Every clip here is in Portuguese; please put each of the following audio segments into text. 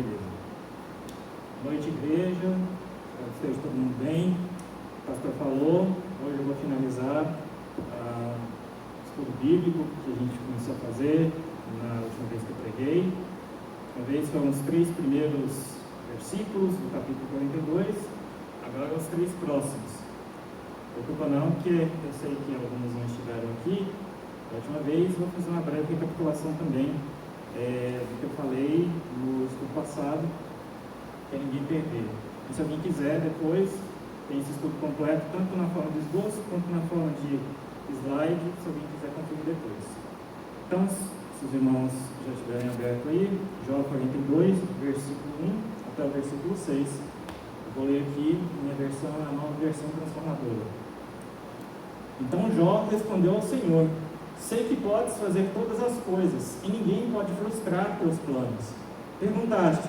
Beleza. Boa noite, igreja. Espero que esteja todo mundo bem. O pastor falou, hoje eu vou finalizar o estudo bíblico que a gente começou a fazer na última vez que eu preguei. Uma vez foram os 3 primeiros versículos do capítulo 42, agora os 3 próximos. Não preocupa não, porque eu sei que alguns não estiveram aqui da última vez. Vou fazer uma breve recapitulação também do que eu falei no estudo passado, para ninguém perder. E se alguém quiser, depois tem esse estudo completo, tanto na forma de esboço quanto na forma de slide, se alguém quiser conferir depois. Então, se os irmãos já estiverem aberto aí, Jó 42, versículo 1 até o versículo 6. Eu vou ler aqui, minha versão é a nova versão transformadora. Então Jó respondeu ao Senhor: sei que podes fazer todas as coisas, e ninguém pode frustrar teus planos. Perguntaste: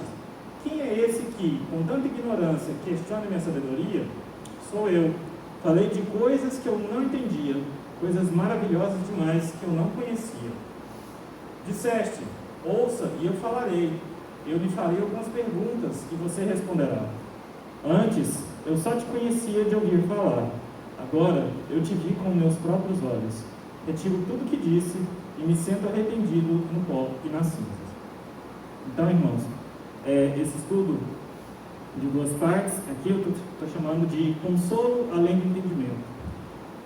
quem é esse que, com tanta ignorância, questiona minha sabedoria? Sou eu. Falei de coisas que eu não entendia, coisas maravilhosas demais que eu não conhecia. Disseste: ouça e eu falarei. Eu lhe farei algumas perguntas e você responderá. Antes, eu só te conhecia de ouvir falar. Agora, eu te vi com meus próprios olhos. Retiro tudo o que disse e me sinto arrependido no pó e nas cinzas. Então, irmãos, esse estudo de 2 partes, aqui eu estou chamando de consolo além do entendimento,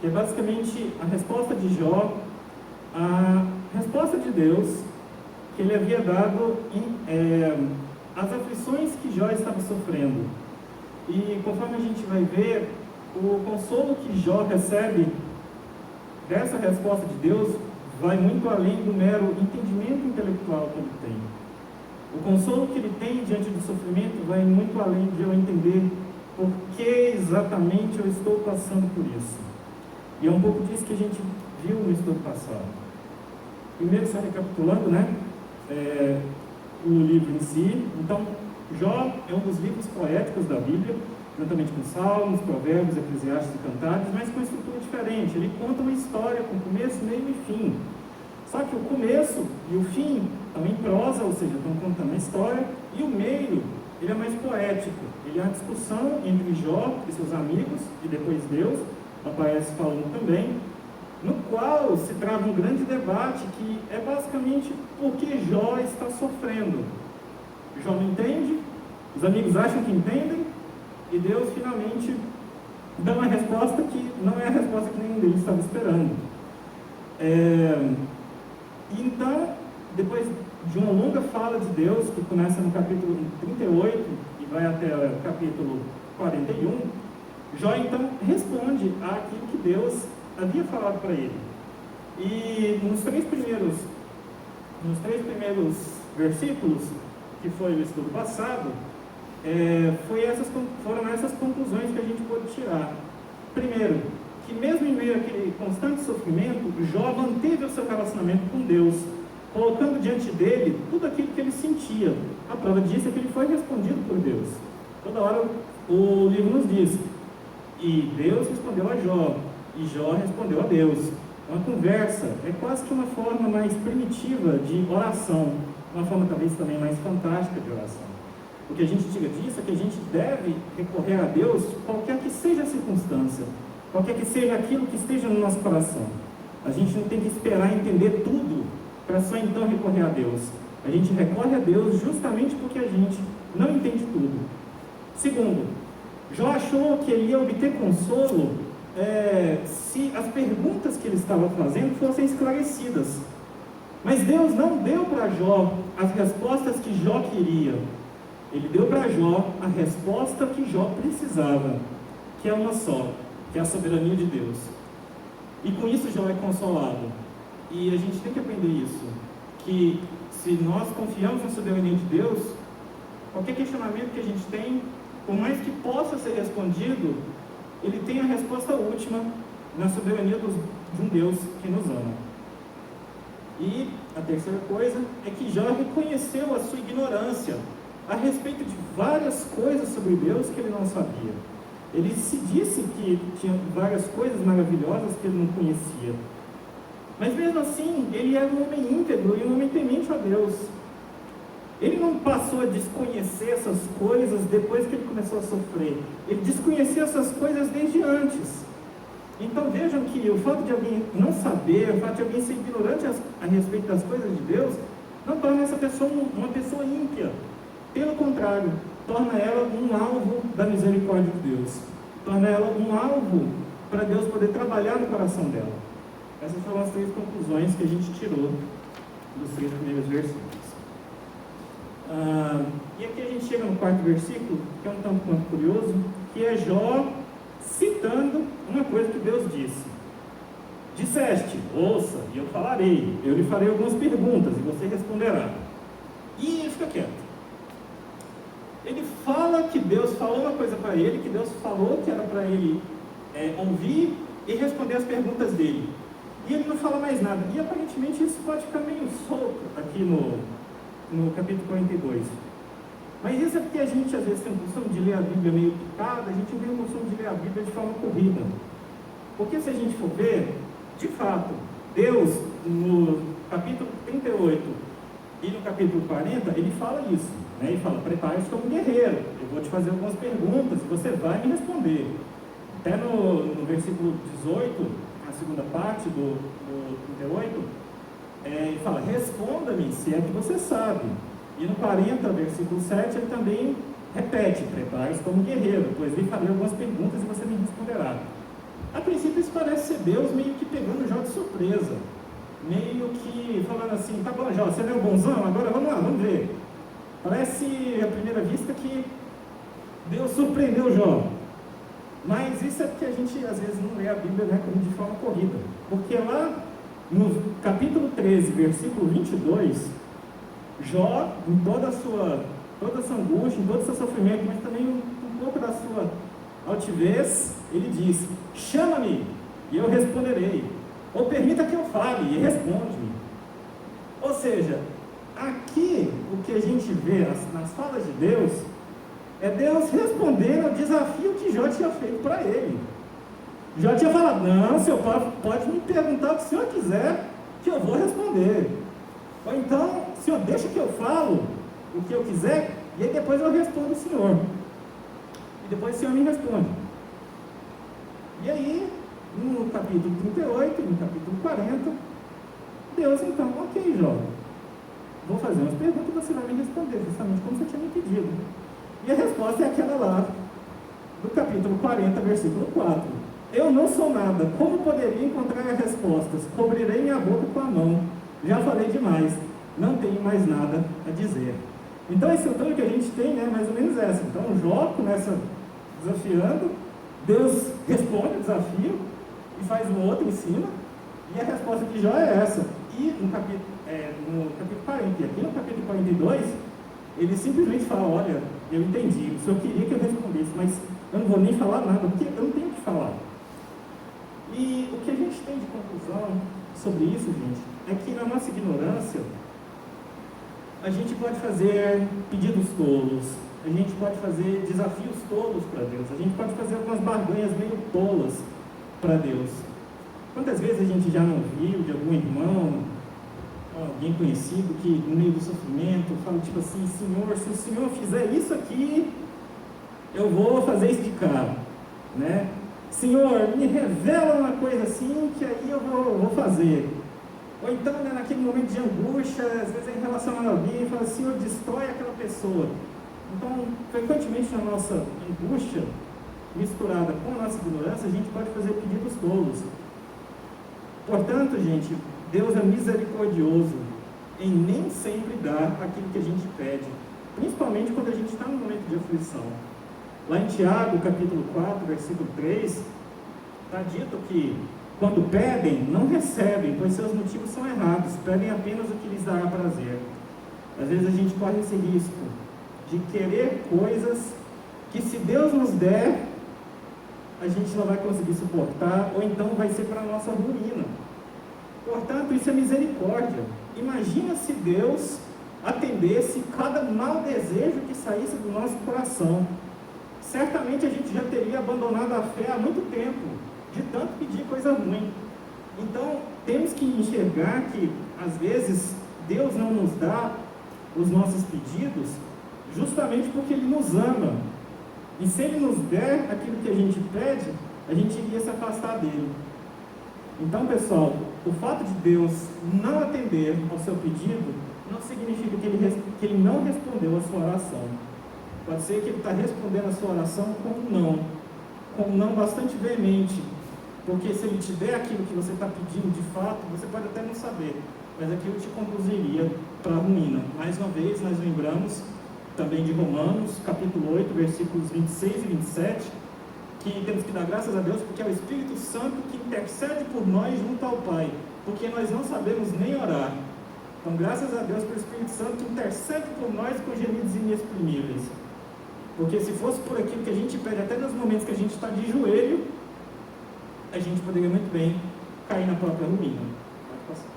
que é basicamente a resposta de Jó, a resposta de Deus que ele havia dado às aflições que Jó estava sofrendo. E conforme a gente vai ver, o consolo que Jó recebe dessa resposta de Deus vai muito além do mero entendimento intelectual que ele tem. O consolo que ele tem diante do sofrimento vai muito além de eu entender por que exatamente eu estou passando por isso. E é um pouco disso que a gente viu no estudo passado. Primeiro, só recapitulando, o livro em si. Então, Jó é um dos livros poéticos da Bíblia, juntamente com Salmos, Provérbios, Eclesiastes e Cantares, mas com uma estrutura diferente. Ele conta uma história com começo, meio e fim. Só que o começo e o fim estão em prosa, ou seja, estão contando a história, e o meio, ele é mais poético. Ele é uma discussão entre Jó e seus amigos, e depois Deus aparece falando também, no qual se trava um grande debate que é basicamente por que Jó está sofrendo. Jó não entende, os amigos acham que entendem, e Deus finalmente dá uma resposta que não é a resposta que nenhum deles estava esperando. Então, depois de uma longa fala de Deus, que começa no capítulo 38 e vai até o capítulo 41, Jó então responde àquilo que Deus havia falado para ele. E nos três primeiros versículos, que foi o estudo passado, foram essas conclusões que a gente pôde tirar. Primeiro, que mesmo em meio àquele constante sofrimento, Jó manteve o seu relacionamento com Deus, colocando diante dele tudo aquilo que ele sentia. A prova disso é que ele foi respondido por Deus. Toda hora o livro nos diz: e Deus respondeu a Jó, e Jó respondeu a Deus. Uma conversa é quase que uma forma mais primitiva de oração, uma forma talvez também mais fantástica de oração. O que a gente tira disso é que a gente deve recorrer a Deus, qualquer que seja a circunstância, qualquer que seja aquilo que esteja no nosso coração. A gente não tem que esperar entender tudo para só então recorrer a Deus. A gente recorre a Deus justamente porque a gente não entende tudo. Segundo, Jó achou que ele ia obter consolo se as perguntas que ele estava fazendo fossem esclarecidas. Mas Deus não deu para Jó as respostas que Jó queria. Ele deu para Jó a resposta que Jó precisava, que é uma só, que é a soberania de Deus. E com isso Jó é consolado. E a gente tem que aprender isso, que se nós confiamos na soberania de Deus, qualquer questionamento que a gente tem, por mais que possa ser respondido, ele tem a resposta última na soberania de um Deus que nos ama. E a terceira coisa é que Jó reconheceu a sua ignorância a respeito de várias coisas sobre Deus que ele não sabia. Ele se disse que tinha várias coisas maravilhosas que ele não conhecia. Mas mesmo assim, ele era um homem íntegro e um homem temente a Deus. Ele não passou a desconhecer essas coisas depois que ele começou a sofrer. Ele desconhecia essas coisas desde antes. Então vejam que o fato de alguém não saber, o fato de alguém ser ignorante a respeito das coisas de Deus, não torna essa pessoa uma pessoa ímpia. Pelo contrário, torna ela um alvo da misericórdia de Deus. Torna ela um alvo para Deus poder trabalhar no coração dela. Essas foram as 3 conclusões que a gente tirou dos 3 primeiros versículos. E aqui a gente chega no 4º versículo, que é um tanto quanto curioso, que é Jó citando uma coisa que Deus disse. Disseste, ouça, e eu falarei, eu lhe farei algumas perguntas, e você responderá. E ele fica quieto. Ele fala que Deus falou uma coisa para ele, que Deus falou que era para ele ouvir e responder as perguntas dele. E ele não fala mais nada. E aparentemente isso pode ficar meio solto aqui no capítulo 42. Mas isso é porque a gente às vezes tem o costume de ler a Bíblia meio picada, a gente tem o costume de ler a Bíblia de forma corrida. Porque se a gente for ver, de fato, Deus no capítulo 38 e no capítulo 40, ele fala isso, né? Ele fala, prepare-se como guerreiro, eu vou te fazer algumas perguntas e você vai me responder. Até no versículo 18, a segunda parte do 38, ele fala, responda-me se é que você sabe. E no 40, versículo 7, ele também repete, prepare-se como guerreiro, pois lhe farei algumas perguntas e você me responderá. A princípio isso parece ser Deus meio que pegando o Jó de surpresa, meio que falando assim, tá bom Jó, você é meu bonzão, agora vamos lá, vamos ver. Parece à primeira vista que Deus surpreendeu Jó, mas isso é porque a gente às vezes não lê a Bíblia, né, de forma corrida, porque lá no capítulo 13, versículo 22, Jó, em toda essa angústia, em todo o seu sofrimento, mas também um pouco da sua altivez, ele diz, chama-me e eu responderei, ou permita que eu fale e responde-me. Ou seja, aqui o que a gente vê nas falas de Deus, é Deus respondendo ao desafio que Jó tinha feito para ele. Jó tinha falado, não, o senhor pode me perguntar o que o senhor quiser, que eu vou responder. Ou então, senhor, deixa que eu falo o que eu quiser, e aí depois eu respondo o senhor. E depois o senhor me responde. E aí, no capítulo 38, no capítulo 40, Deus então, ok Jó, vou fazer umas perguntas e você vai me responder, justamente como você tinha me pedido. E a resposta é aquela lá, do capítulo 40, versículo 4. Eu não sou nada, como poderia encontrar as respostas? Cobrirei minha boca com a mão. Já falei demais, não tenho mais nada a dizer. Então a estrutura que a gente tem, né, mais ou menos essa. Então Jó começa desafiando, Deus responde o desafio e faz um outro em cima, e a resposta de Jó é essa. E no capítulo 40, e aqui no capítulo 42, ele simplesmente fala, olha, eu entendi, o senhor queria que eu respondesse, mas eu não vou nem falar nada, porque eu não tenho o que falar. E o que a gente tem de conclusão sobre isso, gente, é que na nossa ignorância, a gente pode fazer pedidos tolos, a gente pode fazer desafios tolos para Deus, a gente pode fazer algumas barganhas meio tolas para Deus. Quantas vezes a gente já não viu de algum irmão, alguém conhecido, que no meio do sofrimento fala tipo assim, Senhor, se o Senhor fizer isso aqui, eu vou fazer isso de cara, né? Senhor, me revela uma coisa assim, que aí eu vou fazer. Ou então, né, naquele momento de angústia, às vezes é em relação a alguém, fala, Senhor, destrói aquela pessoa. Então, frequentemente na nossa angústia, misturada com a nossa ignorância, a gente pode fazer pedidos tolos. Portanto, gente, Deus é misericordioso em nem sempre dar aquilo que a gente pede, principalmente quando a gente está no momento de aflição. Lá em Tiago, capítulo 4, versículo 3, está dito que quando pedem, não recebem, pois seus motivos são errados, pedem apenas o que lhes dará prazer. Às vezes a gente corre esse risco de querer coisas que, se Deus nos der, a gente não vai conseguir suportar, ou então vai ser para a nossa ruína. Portanto, isso é misericórdia. Imagina se Deus atendesse cada mau desejo que saísse do nosso coração. Certamente a gente já teria abandonado a fé há muito tempo, de tanto pedir coisa ruim. Então, temos que enxergar que, às vezes, Deus não nos dá os nossos pedidos justamente porque Ele nos ama. E se Ele nos der aquilo que a gente pede, a gente iria se afastar dele. Então, pessoal, o fato de Deus não atender ao seu pedido não significa que Ele não respondeu a sua oração. Pode ser que Ele está respondendo a sua oração com um não bastante veemente, porque se Ele te der aquilo que você está pedindo de fato, você pode até não saber, mas aquilo te conduziria para a ruína. Mais uma vez, nós lembramos também de Romanos, capítulo 8, versículos 26 e 27, que temos que dar graças a Deus, porque é o Espírito Santo que intercede por nós junto ao Pai, porque nós não sabemos nem orar. Então, graças a Deus pelo Espírito Santo que intercede por nós com gemidos inexprimíveis. Porque se fosse por aquilo que a gente pede, até nos momentos que a gente está de joelho, a gente poderia muito bem cair na própria ruína. Pode passar.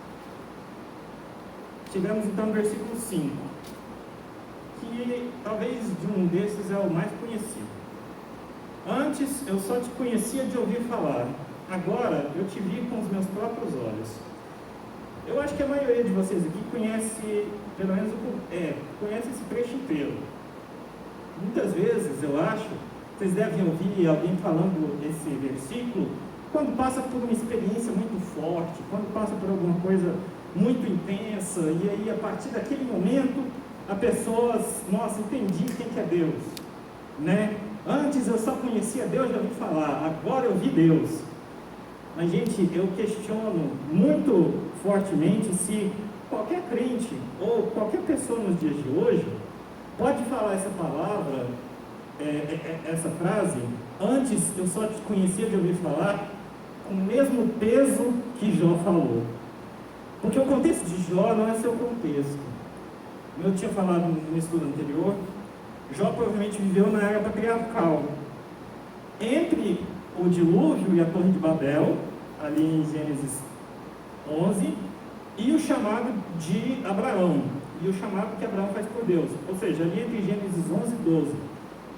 Chegamos então no versículo 5, que talvez de um desses é o mais conhecido. Antes eu só te conhecia de ouvir falar, agora eu te vi com os meus próprios olhos. Eu acho que a maioria de vocês aqui conhece, pelo menos conhece esse trecho inteiro. Muitas vezes, eu acho, vocês devem ouvir alguém falando esse versículo quando passa por uma experiência muito forte, quando passa por alguma coisa muito intensa, e aí a partir daquele momento a pessoa, nossa, entendi quem que é Deus, né? Antes eu só conhecia Deus, já ouvi falar, agora eu vi Deus. Mas, gente, eu questiono muito fortemente se qualquer crente ou qualquer pessoa nos dias de hoje pode falar essa palavra, essa frase, antes eu só te conhecia de ouvir falar, com o mesmo peso que Jó falou. Porque o contexto de Jó não é seu contexto. Como eu tinha falado no estudo anterior, Jó provavelmente viveu na era patriarcal. Entre o dilúvio e a Torre de Babel, ali em Gênesis 11, e o chamado de Abraão, e o chamado que Abraão faz por Deus, ou seja, ali entre Gênesis 11 e 12.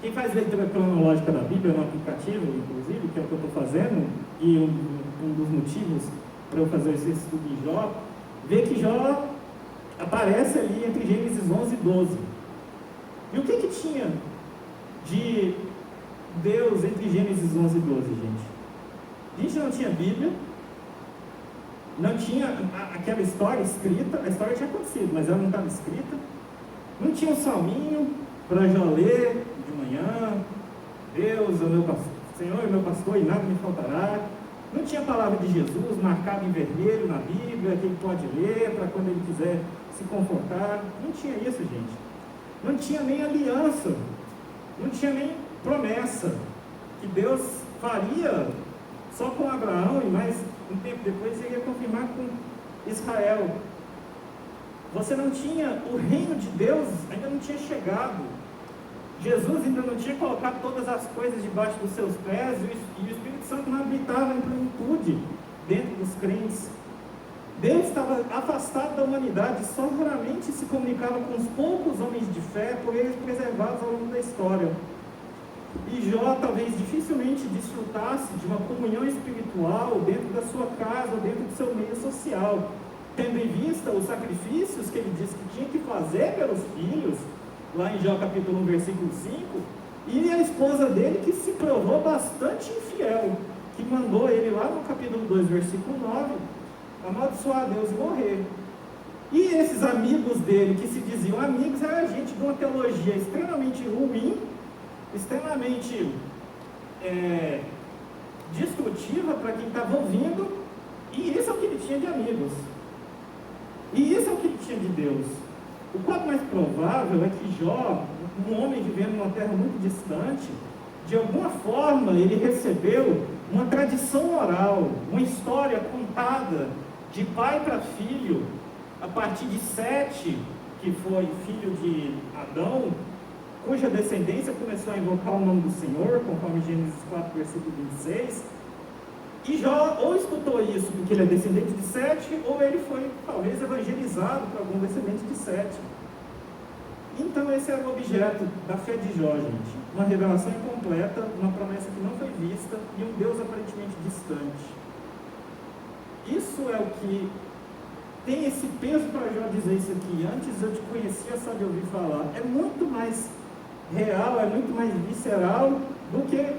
Quem faz leitura cronológica da Bíblia, no aplicativo, inclusive, que é o que eu estou fazendo, e um dos motivos para eu fazer esse estudo de Jó, vê que Jó aparece ali entre Gênesis 11 e 12. E o que tinha de Deus entre Gênesis 11 e 12, gente? A gente não tinha Bíblia, não tinha aquela história escrita, a história tinha acontecido, mas ela não estava escrita, não tinha um salminho para Jó ler de manhã, Deus é o meu pastor, Senhor é meu pastor e nada me faltará, não tinha a palavra de Jesus marcada em vermelho na Bíblia, que ele pode ler para quando ele quiser se confortar, não tinha isso, gente, não tinha nem aliança, não tinha nem promessa que Deus faria só com Abraão e mais um tempo depois ele ia confirmar com Israel. Você não tinha, o reino de Deus ainda não tinha chegado, Jesus ainda não tinha colocado todas as coisas debaixo dos seus pés e o Espírito Santo não habitava em plenitude dentro dos crentes. Deus estava afastado da humanidade, só raramente se comunicava com os poucos homens de fé, por eles preservados ao longo da história. E Jó talvez dificilmente desfrutasse de uma comunhão espiritual dentro da sua casa, dentro do seu meio social, tendo em vista os sacrifícios que ele disse que tinha que fazer pelos filhos, lá em Jó capítulo 1, versículo 5, e a esposa dele que se provou bastante infiel, que mandou ele lá no capítulo 2, versículo 9, amaldiçoar a Deus e morrer. E esses amigos dele, que se diziam amigos, era gente de uma teologia extremamente ruim, extremamente destrutiva para quem estava ouvindo, e isso é o que ele tinha de amigos, e isso é o que ele tinha de Deus. O quanto mais provável é que Jó, um homem vivendo numa terra muito distante, de alguma forma ele recebeu uma tradição oral, uma história contada de pai para filho, a partir de Sete, que foi filho de Adão, cuja descendência começou a invocar o nome do Senhor, conforme Gênesis 4, versículo 26, e Jó ou escutou isso porque ele é descendente de Sete, ou ele foi talvez evangelizado por algum descendente de Sete. Então esse era o objeto da fé de Jó, gente, uma revelação incompleta, uma promessa que não foi vista e um Deus aparentemente distante. Isso é o que tem esse peso para Jó dizer isso aqui. Antes eu te conhecia só de ouvir falar. É muito mais real, é muito mais visceral do que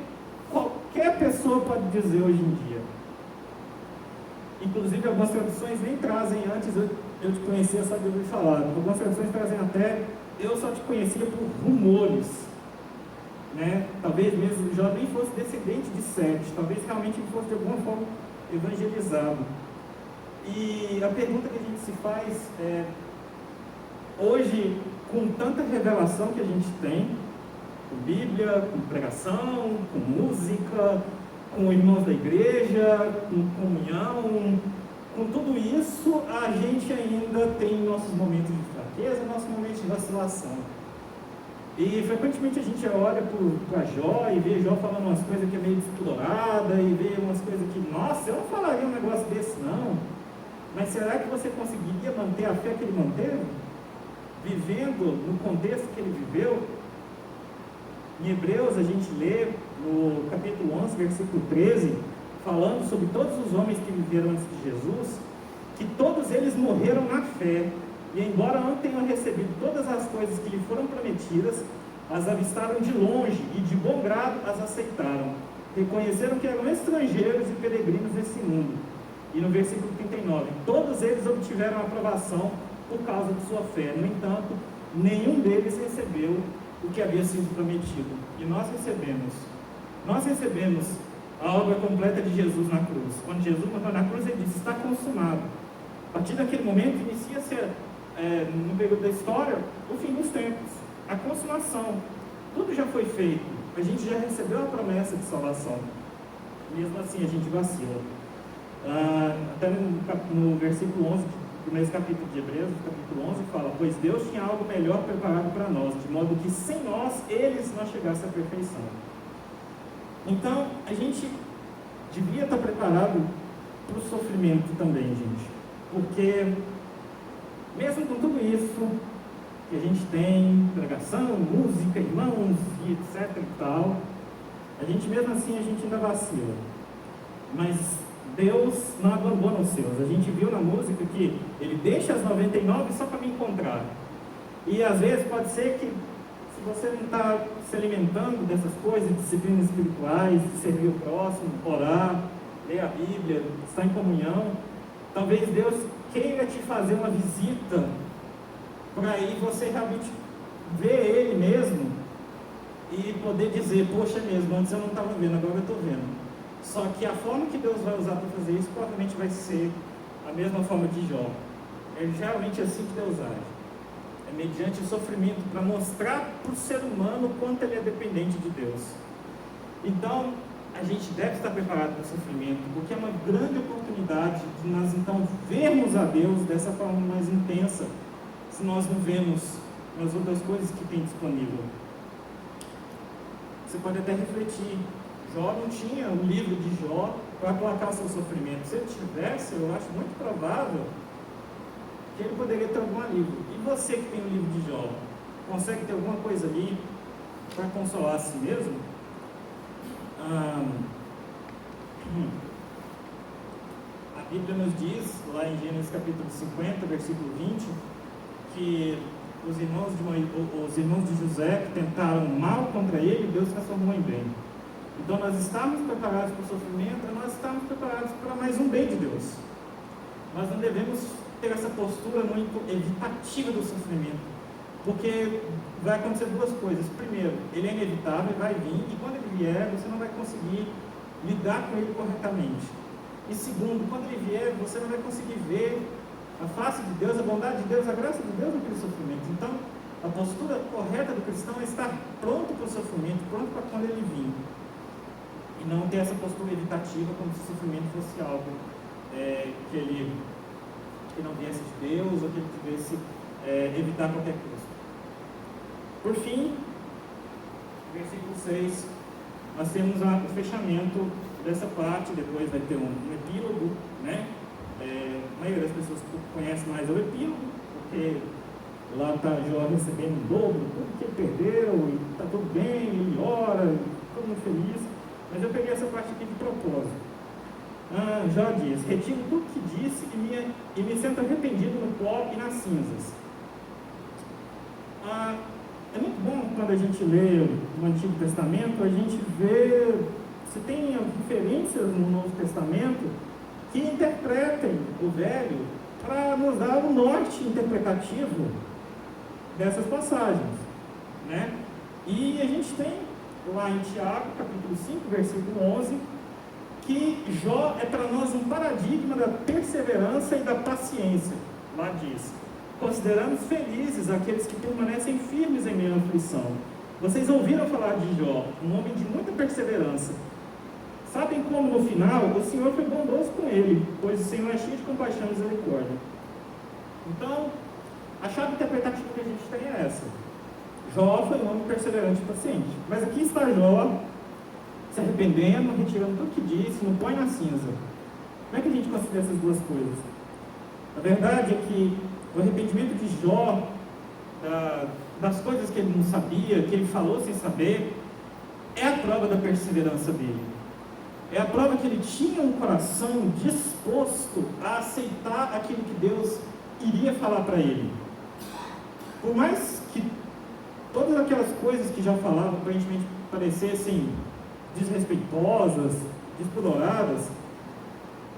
qualquer pessoa pode dizer hoje em dia. Inclusive, algumas traduções nem trazem antes eu te conhecia só de ouvir falar. Algumas traduções trazem até eu só te conhecia por rumores. Né? Talvez mesmo Jó nem fosse descendente de Sete, talvez realmente ele fosse de alguma forma evangelizado. E a pergunta que a gente se faz é, hoje, com tanta revelação que a gente tem, com Bíblia, com pregação, com música, com irmãos da igreja, com comunhão, com tudo isso, a gente ainda tem nossos momentos de fraqueza, nossos momentos de vacilação. E frequentemente a gente olha para Jó e vê Jó falando umas coisas que é meio explorada e vê umas coisas que, nossa, eu não falaria um negócio desse não. Mas será que você conseguiria manter a fé que ele manteve? Vivendo no contexto que ele viveu? Em Hebreus a gente lê no capítulo 11, versículo 13, falando sobre todos os homens que viveram antes de Jesus, que todos eles morreram na fé. E embora não tenham recebido todas as coisas que lhe foram prometidas, as avistaram de longe e de bom grado as aceitaram. Reconheceram que eram estrangeiros e peregrinos nesse mundo. E no versículo 39, todos eles obtiveram aprovação por causa de sua fé. No entanto, nenhum deles recebeu o que havia sido prometido. E nós recebemos a obra completa de Jesus na cruz. Quando Jesus morreu na cruz, ele disse, está consumado. A partir daquele momento, inicia-se no período da história, o fim dos tempos, a consumação. Tudo já foi feito, a gente já recebeu a promessa de salvação. Mesmo assim, a gente vacila. Até no versículo 11, do primeiro capítulo de Hebreus, capítulo 11, fala, pois Deus tinha algo melhor preparado para nós, de modo que sem nós, eles não chegassem à perfeição. Então, a gente devia estar preparado para o sofrimento também, gente, porque mesmo com tudo isso que a gente tem, pregação, música, irmãos e etc e tal, a gente mesmo assim, a gente ainda vacila. Mas Deus não abandona os seus. A gente viu na música que Ele deixa as 99 só para me encontrar. E às vezes pode ser que, se você não está se alimentando dessas coisas, disciplinas espirituais, de servir o próximo, orar, ler a Bíblia, estar em comunhão, talvez Deus queira te fazer uma visita para aí você realmente ver Ele mesmo e poder dizer, poxa mesmo, antes eu não estava vendo, agora eu estou vendo. Só que a forma que Deus vai usar para fazer isso provavelmente vai ser a mesma forma de Jó. É geralmente assim que Deus age. É mediante o sofrimento, para mostrar para o ser humano o quanto ele é dependente de Deus. Então, a gente deve estar preparado para o sofrimento, porque é uma grande oportunidade de nós então vermos a Deus dessa forma mais intensa, se nós não vemos nas outras coisas que tem disponível. Você pode até refletir, Jó não tinha um livro de Jó para aplacar o seu sofrimento. Se ele tivesse, eu acho muito provável que ele poderia ter algum livro. E você que tem um livro de Jó, consegue ter alguma coisa ali para consolar a si mesmo? A Bíblia nos diz, lá em Gênesis capítulo 50, versículo 20, que os irmãos de José que tentaram mal contra ele, Deus transformou em bem. Então nós estamos preparados para o sofrimento, nós estamos preparados para mais um bem de Deus. Nós não devemos ter essa postura muito evitativa do sofrimento, porque vai acontecer duas coisas. Primeiro, ele é inevitável, ele vai vir, e quando ele vier, você não vai conseguir lidar com ele corretamente. E segundo, quando ele vier, você não vai conseguir ver a face de Deus, a bondade de Deus, a graça de Deus naquele sofrimento. Então, a postura correta do cristão é estar pronto para o sofrimento, pronto para quando ele vir. E não ter essa postura evitativa como se o sofrimento fosse algo que não viesse de Deus, ou que ele tivesse evitar qualquer custo. Por fim, versículo 6, nós temos o fechamento dessa parte, depois vai ter um epílogo, né? A maioria das pessoas conhece mais o epílogo, porque lá está Jó recebendo o dobro, tudo que ele perdeu, e está tudo bem, ele ora, todo mundo feliz. Mas eu peguei essa parte aqui de propósito. Jó diz: retiro tudo que disse e me sinto arrependido no pó e nas cinzas. É muito bom quando a gente lê o Antigo Testamento, a gente vê se tem referências no Novo Testamento que interpretem o Velho para nos dar o norte interpretativo dessas passagens, né? E a gente tem lá em Tiago, capítulo 5, versículo 11, que Jó é para nós um paradigma da perseverança e da paciência. Lá diz: consideramos felizes aqueles que permanecem firmes em meio à aflição. Vocês ouviram falar de Jó, um homem de muita perseverança. Sabem como no final o Senhor foi bondoso com ele, pois o Senhor é cheio de compaixão e misericórdia. Então, a chave interpretativa que a gente tem é essa: Jó foi um homem perseverante e paciente. Mas aqui está Jó se arrependendo, retirando tudo que disse, no pó e na cinza. Como é que a gente considera essas duas coisas? A verdade é que o arrependimento de Jó, das coisas que ele não sabia, que ele falou sem saber, é a prova da perseverança dele. É a prova que ele tinha um coração disposto a aceitar aquilo que Deus iria falar para ele. Por mais que todas aquelas coisas que já falava aparentemente parecessem desrespeitosas, despudoradas,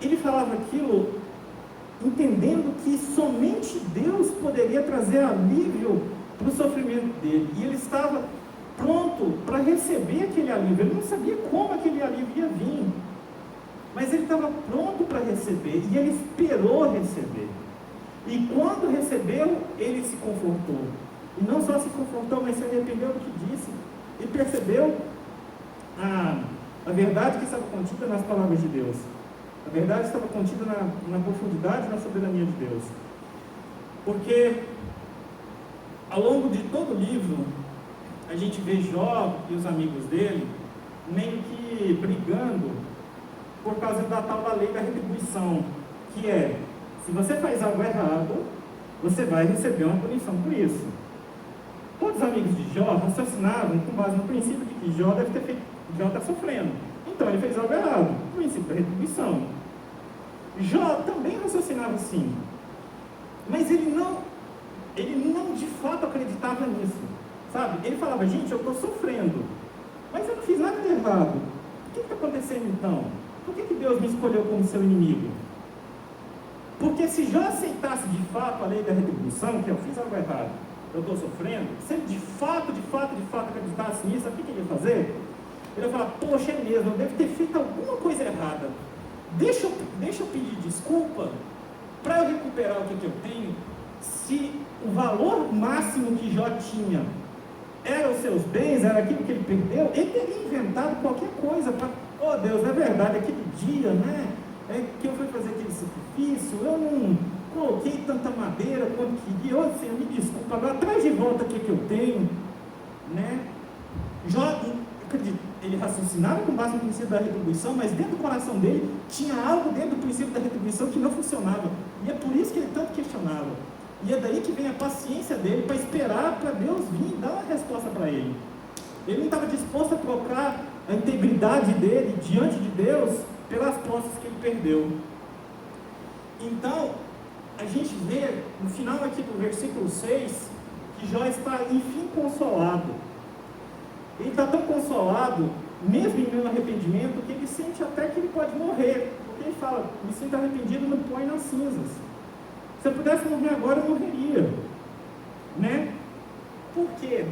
ele falava aquilo entendendo que somente Deus poderia trazer alívio para o sofrimento dele, e ele estava pronto para receber aquele alívio. Ele não sabia como aquele alívio ia vir, mas ele estava pronto para receber, e ele esperou receber, e quando recebeu, ele se confortou, e não só se confortou, mas se arrependeu do que disse, e percebeu a verdade que estava contida nas palavras de Deus. A verdade estava contida na profundidade e na soberania de Deus. Porque ao longo de todo o livro, a gente vê Jó e os amigos dele meio que brigando por causa da tal da lei da retribuição, que é: se você faz algo errado, você vai receber uma punição por isso. Todos os amigos de Jó raciocinavam com base no princípio de que Jó está sofrendo, então ele fez algo errado, o princípio da retribuição. Jó também raciocinava assim, mas ele não de fato acreditava nisso, sabe? Ele falava: gente, eu estou sofrendo, mas eu não fiz nada de errado, o que está acontecendo então? Por que Deus me escolheu como seu inimigo? Porque se Jó aceitasse de fato a lei da retribuição, que eu fiz algo errado, eu estou sofrendo, se ele de fato acreditasse nisso, sabe o que ele ia fazer? Ele ia falar: poxa, é mesmo, eu devo ter feito alguma coisa errada, deixa eu pedir desculpa para eu recuperar o que eu tenho. Se o valor máximo que Jó tinha era os seus bens, era aquilo que ele perdeu, ele teria inventado qualquer coisa para: oh Deus, é verdade, aquele dia, né, que eu fui fazer aquele sacrifício, eu não coloquei tanta madeira quanto queria, ô Senhor, me desculpa, agora traz de volta o que eu tenho, né? Jó, acredito, ele raciocinava com base no princípio da retribuição, mas dentro do coração dele tinha algo dentro do princípio da retribuição que não funcionava, e é por isso que ele tanto questionava, e é daí que vem a paciência dele para esperar para Deus vir e dar uma resposta para ele. Ele não estava disposto a trocar a integridade dele diante de Deus pelas posses que ele perdeu. Então, a gente vê no final aqui do versículo 6, que Jó está enfim consolado. Ele está tão consolado, mesmo em meio ao arrependimento, que ele sente até que ele pode morrer, porque ele fala: me sinto arrependido no pó e nas cinzas. Se eu pudesse morrer agora, eu morreria, né? Por quê?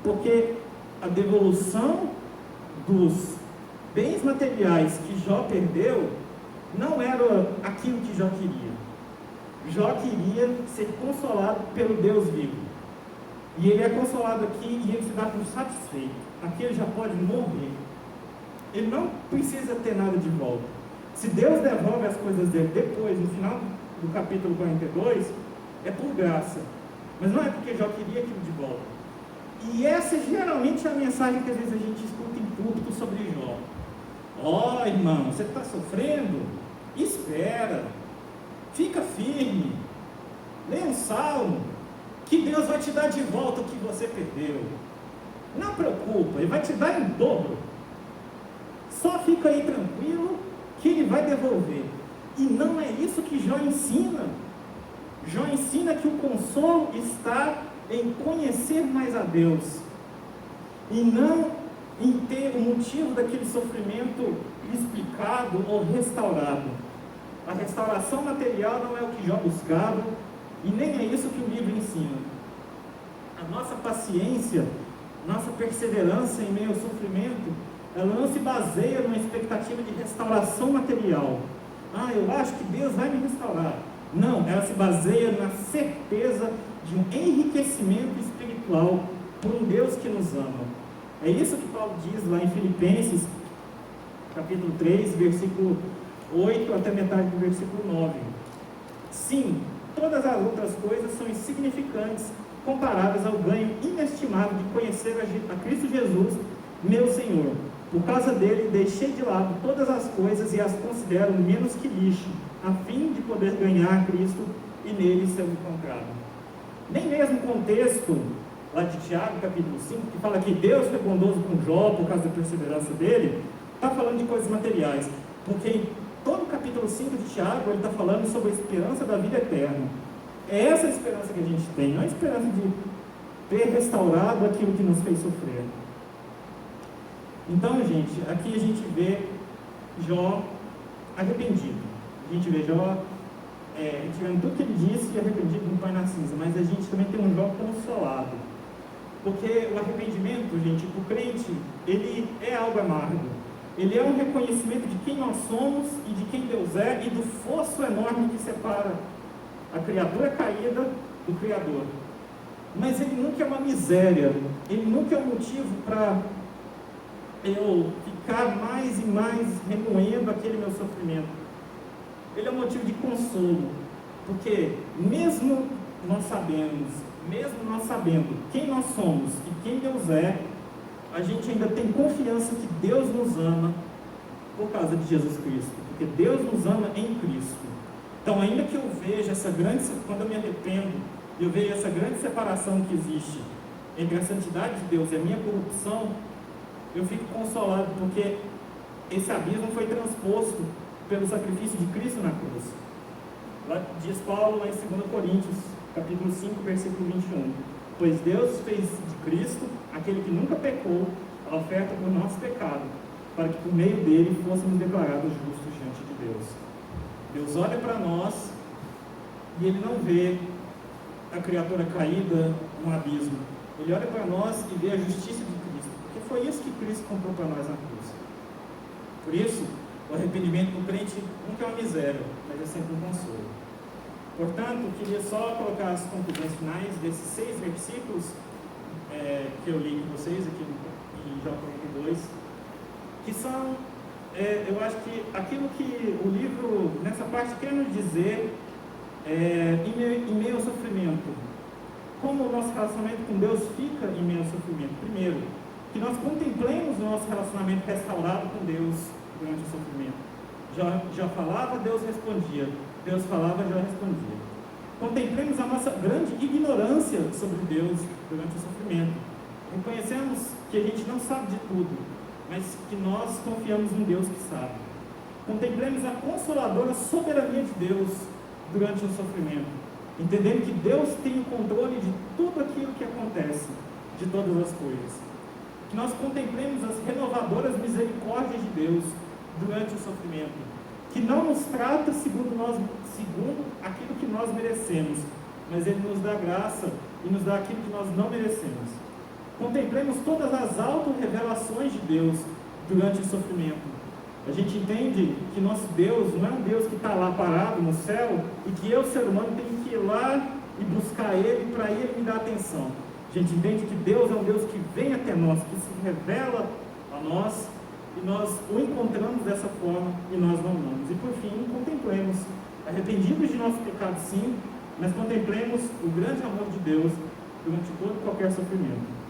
Porque a devolução dos bens materiais que Jó perdeu não era aquilo que Jó queria. Jó queria ser consolado pelo Deus vivo, e ele é consolado aqui e ele se dá por satisfeito. Aqui ele já pode morrer, ele não precisa ter nada de volta. Se Deus devolve as coisas dele depois, no final do capítulo 42, é por graça, mas não é porque Jó queria aquilo de volta. E essa geralmente é a mensagem que às vezes a gente escuta em púlpito sobre Jó: ó, irmão, você está sofrendo? Espera, fica firme, leia um salmo, que Deus vai te dar de volta o que você perdeu. Não preocupa, Ele vai te dar em dobro. Só fica aí tranquilo, que Ele vai devolver. E não é isso que Jó ensina. Jó ensina que o consolo está em conhecer mais a Deus, e não em ter o motivo daquele sofrimento explicado ou restaurado. A restauração material não é o que Jó buscava, e nem é isso que o livro ensina. A nossa paciência, nossa perseverança em meio ao sofrimento, ela não se baseia numa expectativa de restauração material. Eu acho que Deus vai me restaurar. Não, ela se baseia na certeza de um enriquecimento espiritual por um Deus que nos ama. É isso que Paulo diz lá em Filipenses, capítulo 3, versículo 8 até metade do versículo 9. Sim, todas as outras coisas são insignificantes comparadas ao ganho inestimável de conhecer a Cristo Jesus, meu Senhor. Por causa dele, deixei de lado todas as coisas e as considero menos que lixo, a fim de poder ganhar Cristo e nele ser encontrado. Nem mesmo o contexto lá de Tiago, capítulo 5, que fala que Deus foi bondoso com Jó por causa da perseverança dele, está falando de coisas materiais, porque em todo o capítulo 5 de Tiago, ele está falando sobre a esperança da vida eterna. É essa a esperança que a gente tem, não a esperança de ter restaurado aquilo que nos fez sofrer. Então, gente, aqui a gente vê Jó arrependido. A gente vê Jó retirando tudo que ele disse e arrependido no pó na cinza, mas a gente também tem um Jó consolado. Porque o arrependimento, gente, para o crente, ele é algo amargo. Ele é um reconhecimento de quem nós somos e de quem Deus é e do fosso enorme que separa a criatura caída do Criador. Mas ele nunca é uma miséria, ele nunca é um motivo para eu ficar mais e mais remoendo aquele meu sofrimento. Ele é um motivo de consolo, porque mesmo nós sabendo quem nós somos e quem Deus é, a gente ainda tem confiança que Deus nos ama por causa de Jesus Cristo, porque Deus nos ama em Cristo. Então, ainda que eu veja quando eu me arrependo, eu vejo essa grande separação que existe entre a santidade de Deus e a minha corrupção, eu fico consolado, porque esse abismo foi transposto pelo sacrifício de Cristo na cruz. Lá diz Paulo, lá em 2 Coríntios, capítulo 5, versículo 21. Pois Deus fez de Cristo, aquele que nunca pecou, a oferta por nosso pecado, para que por meio dele fôssemos declarados justos diante de Deus. Deus olha para nós e ele não vê a criatura caída no abismo. Ele olha para nós e vê a justiça de Cristo, porque foi isso que Cristo comprou para nós na cruz. Por isso, o arrependimento do crente nunca é uma miséria, mas é sempre um consolo. Portanto, eu queria só colocar as conclusões finais desses 6 versículos que eu li com vocês aqui em Jó 42, que são, eu acho que aquilo que o livro, nessa parte, quer nos dizer em meio ao sofrimento. Como o nosso relacionamento com Deus fica em meio ao sofrimento? Primeiro, que nós contemplemos o nosso relacionamento restaurado com Deus durante o sofrimento. Já falava, Deus respondia. Deus falava, já respondia. Contemplemos a nossa grande ignorância sobre Deus durante o sofrimento. Reconhecemos que a gente não sabe de tudo, mas que nós confiamos em Deus que sabe. Contemplemos a consoladora soberania de Deus durante o sofrimento, entendendo que Deus tem o controle de tudo aquilo que acontece, de todas as coisas. Que nós contemplemos as renovadoras misericórdias de Deus durante o sofrimento, que não nos trata segundo aquilo que nós merecemos, mas Ele nos dá graça e nos dá aquilo que nós não merecemos. Contemplemos todas as auto-revelações de Deus durante o sofrimento. A gente entende que nosso Deus não é um Deus que está lá parado no céu e que eu, ser humano, tenho que ir lá e buscar Ele para Ele me dar atenção. A gente entende que Deus é um Deus que vem até nós, que se revela a nós, e nós o encontramos dessa forma e nós não amamos. E por fim, contemplemos, arrependidos de nosso pecado sim, mas contemplemos o grande amor de Deus durante todo e qualquer sofrimento.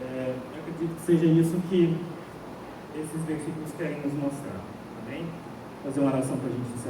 Eu acredito que seja isso que esses versículos querem nos mostrar. Amém? Fazer uma oração para a gente encerrar.